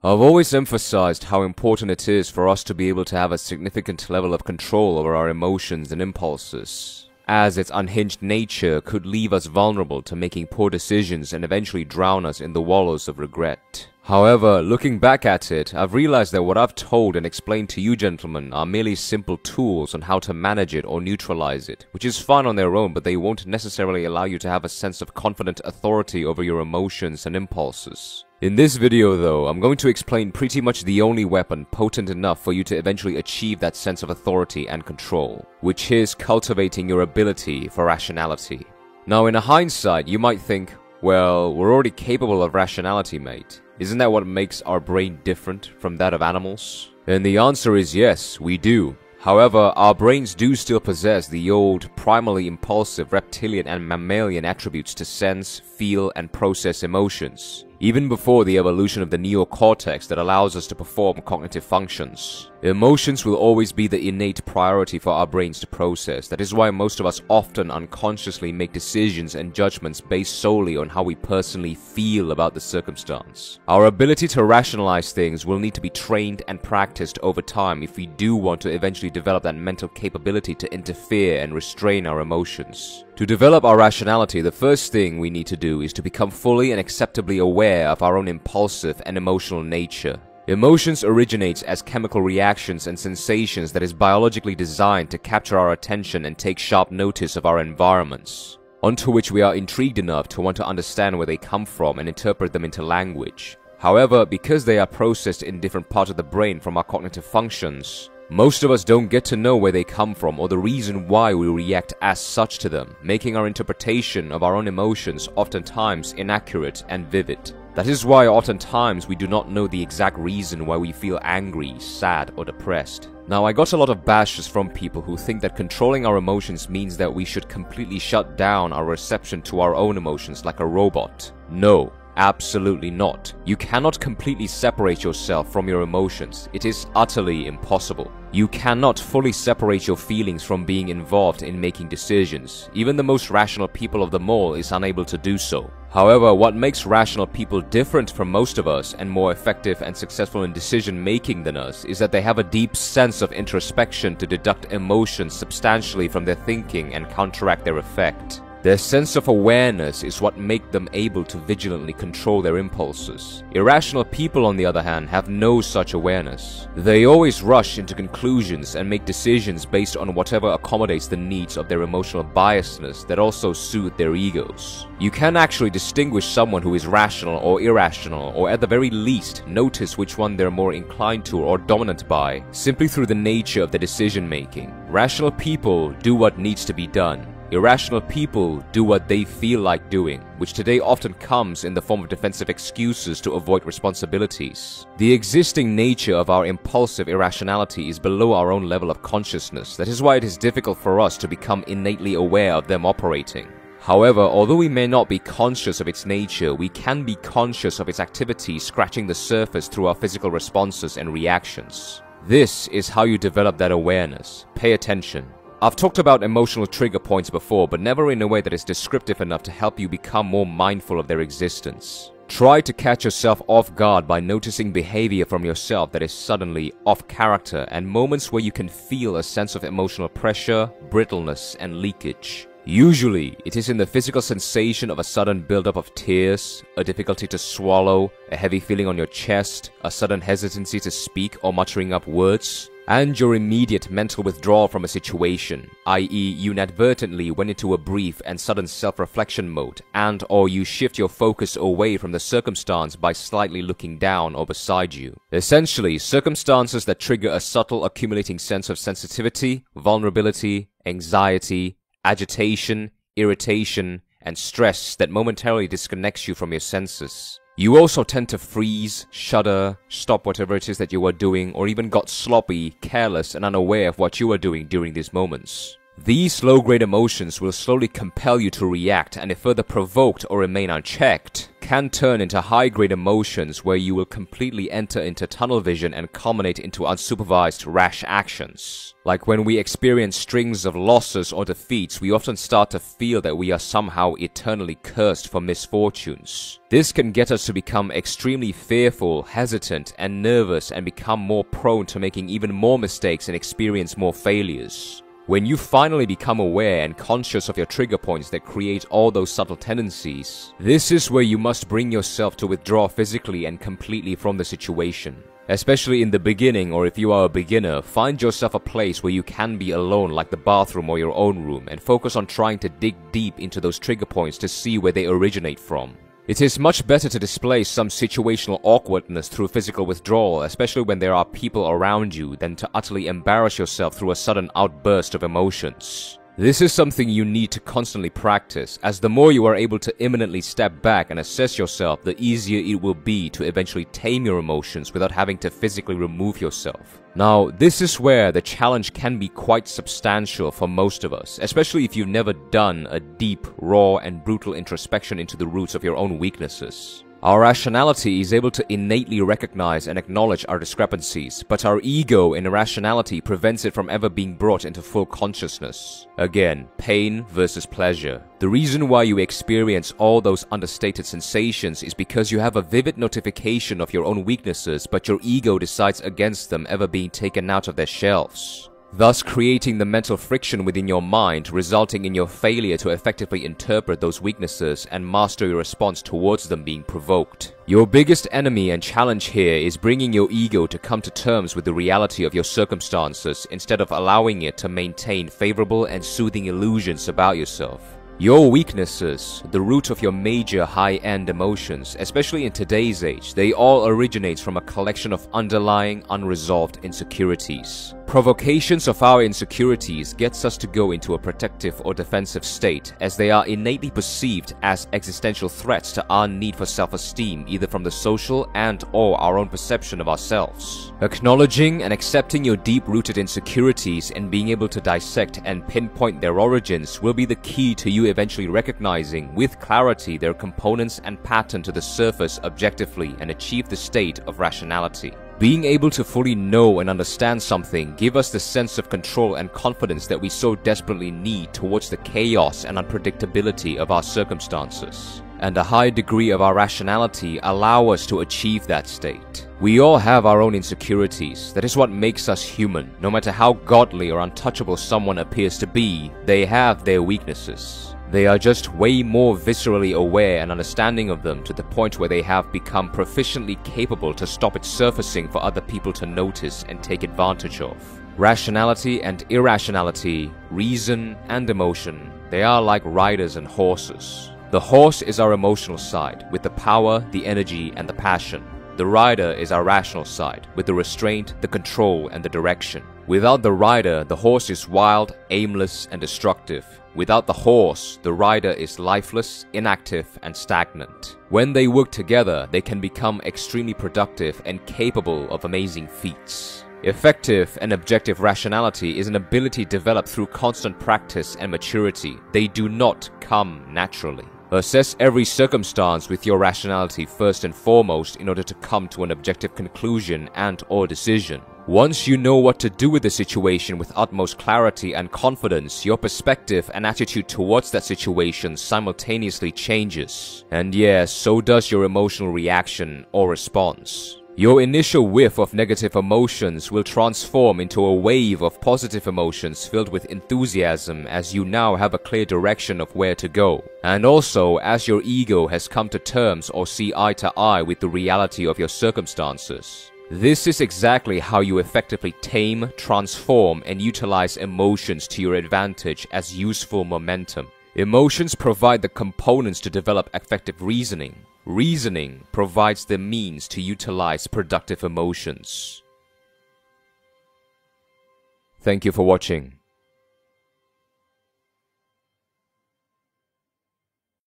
I've always emphasized how important it is for us to be able to have a significant level of control over our emotions and impulses, as its unhinged nature could leave us vulnerable to making poor decisions and eventually drown us in the wallows of regret. However, looking back at it, I've realized that what I've told and explained to you gentlemen are merely simple tools on how to manage it or neutralize it, which is fine on their own, but they won't necessarily allow you to have a sense of confident authority over your emotions and impulses. In this video though, I'm going to explain pretty much the only weapon potent enough for you to eventually achieve that sense of authority and control, which is cultivating your ability for rationality. Now in a hindsight, you might think, well, we're already capable of rationality, mate. Isn't that what makes our brain different from that of animals? And the answer is yes, we do. However, our brains do still possess the old, primarily impulsive reptilian and mammalian attributes to sense, feel, and process emotions, even before the evolution of the neocortex that allows us to perform cognitive functions. Emotions will always be the innate priority for our brains to process. That is why most of us often unconsciously make decisions and judgments based solely on how we personally feel about the circumstance. Our ability to rationalize things will need to be trained and practiced over time if we do want to eventually develop that mental capability to interfere and restrain our emotions. To develop our rationality, the first thing we need to do is to become fully and acceptably aware of our own impulsive and emotional nature. Emotions originates as chemical reactions and sensations that is biologically designed to capture our attention and take sharp notice of our environments, onto which we are intrigued enough to want to understand where they come from and interpret them into language. However, because they are processed in different parts of the brain from our cognitive functions, most of us don't get to know where they come from or the reason why we react as such to them, making our interpretation of our own emotions oftentimes inaccurate and vivid. That is why oftentimes we do not know the exact reason why we feel angry, sad, or depressed. Now, I got a lot of bashes from people who think that controlling our emotions means that we should completely shut down our reception to our own emotions like a robot. No. Absolutely not. You cannot completely separate yourself from your emotions. It is utterly impossible. You cannot fully separate your feelings from being involved in making decisions. Even the most rational people of them all is unable to do so. However, what makes rational people different from most of us and more effective and successful in decision making than us is that they have a deep sense of introspection to deduct emotions substantially from their thinking and counteract their effect. Their sense of awareness is what makes them able to vigilantly control their impulses. Irrational people, on the other hand, have no such awareness. They always rush into conclusions and make decisions based on whatever accommodates the needs of their emotional biasness that also soothe their egos. You can actually distinguish someone who is rational or irrational, or at the very least, notice which one they're more inclined to or dominant by, simply through the nature of their decision making. Rational people do what needs to be done. Irrational people do what they feel like doing, which today often comes in the form of defensive excuses to avoid responsibilities. The existing nature of our impulsive irrationality is below our own level of consciousness. That is why it is difficult for us to become innately aware of them operating. However, although we may not be conscious of its nature, we can be conscious of its activity scratching the surface through our physical responses and reactions. This is how you develop that awareness. Pay attention. I've talked about emotional trigger points before, but never in a way that is descriptive enough to help you become more mindful of their existence. Try to catch yourself off guard by noticing behavior from yourself that is suddenly off character and moments where you can feel a sense of emotional pressure, brittleness, and leakage. Usually, it is in the physical sensation of a sudden buildup of tears, a difficulty to swallow, a heavy feeling on your chest, a sudden hesitancy to speak or muttering up words, and your immediate mental withdrawal from a situation, i.e. you inadvertently went into a brief and sudden self-reflection mode, and/or you shift your focus away from the circumstance by slightly looking down or beside you. Essentially, circumstances that trigger a subtle accumulating sense of sensitivity, vulnerability, anxiety, agitation, irritation, and stress that momentarily disconnects you from your senses. You also tend to freeze, shudder, stop whatever it is that you are doing, or even got sloppy, careless, and unaware of what you are doing during these moments. These low-grade emotions will slowly compel you to react, and if further provoked or remain unchecked, can turn into high-grade emotions where you will completely enter into tunnel vision and culminate into unsupervised rash actions. Like when we experience strings of losses or defeats, we often start to feel that we are somehow eternally cursed for misfortunes. This can get us to become extremely fearful, hesitant, and nervous, and become more prone to making even more mistakes and experience more failures. When you finally become aware and conscious of your trigger points that create all those subtle tendencies, this is where you must bring yourself to withdraw physically and completely from the situation. Especially in the beginning, or if you are a beginner, find yourself a place where you can be alone, like the bathroom or your own room, and focus on trying to dig deep into those trigger points to see where they originate from. It is much better to display some situational awkwardness through physical withdrawal, especially when there are people around you, than to utterly embarrass yourself through a sudden outburst of emotions. This is something you need to constantly practice, as the more you are able to imminently step back and assess yourself, the easier it will be to eventually tame your emotions without having to physically remove yourself. Now, this is where the challenge can be quite substantial for most of us, especially if you've never done a deep, raw, and brutal introspection into the roots of your own weaknesses. Our rationality is able to innately recognize and acknowledge our discrepancies, but our ego and irrationality prevents it from ever being brought into full consciousness. Again, pain versus pleasure. The reason why you experience all those understated sensations is because you have a vivid notification of your own weaknesses, but your ego decides against them ever being taken out of their shelves, thus creating the mental friction within your mind, resulting in your failure to effectively interpret those weaknesses and master your response towards them being provoked. Your biggest enemy and challenge here is bringing your ego to come to terms with the reality of your circumstances instead of allowing it to maintain favorable and soothing illusions about yourself. Your weaknesses, the root of your major high-end emotions, especially in today's age, they all originate from a collection of underlying, unresolved insecurities. Provocations of our insecurities gets us to go into a protective or defensive state, as they are innately perceived as existential threats to our need for self-esteem, either from the social and/or our own perception of ourselves. Acknowledging and accepting your deep-rooted insecurities and being able to dissect and pinpoint their origins will be the key to you eventually recognizing with clarity their components and pattern to the surface objectively and achieve the state of rationality. Being able to fully know and understand something give us the sense of control and confidence that we so desperately need towards the chaos and unpredictability of our circumstances. And a high degree of our rationality allow us to achieve that state. We all have our own insecurities. That is what makes us human. No matter how godly or untouchable someone appears to be, they have their weaknesses. They are just way more viscerally aware and understanding of them to the point where they have become proficiently capable to stop it surfacing for other people to notice and take advantage of. Rationality and irrationality, reason and emotion, they are like riders and horses. The horse is our emotional side, with the power, the energy, and the passion. The rider is our rational side, with the restraint, the control, and the direction. Without the rider, the horse is wild, aimless, and destructive. Without the horse, the rider is lifeless, inactive, and stagnant. When they work together, they can become extremely productive and capable of amazing feats. Effective and objective rationality is an ability developed through constant practice and maturity. They do not come naturally. Assess every circumstance with your rationality first and foremost in order to come to an objective conclusion and/or decision. Once you know what to do with the situation with utmost clarity and confidence, your perspective and attitude towards that situation simultaneously changes. And yes, so does your emotional reaction or response. Your initial whiff of negative emotions will transform into a wave of positive emotions filled with enthusiasm as you now have a clear direction of where to go. And also as your ego has come to terms or see eye to eye with the reality of your circumstances. This is exactly how you effectively tame, transform, and utilize emotions to your advantage as useful momentum. Emotions provide the components to develop effective reasoning. Reasoning provides the means to utilize productive emotions. Thank you for watching.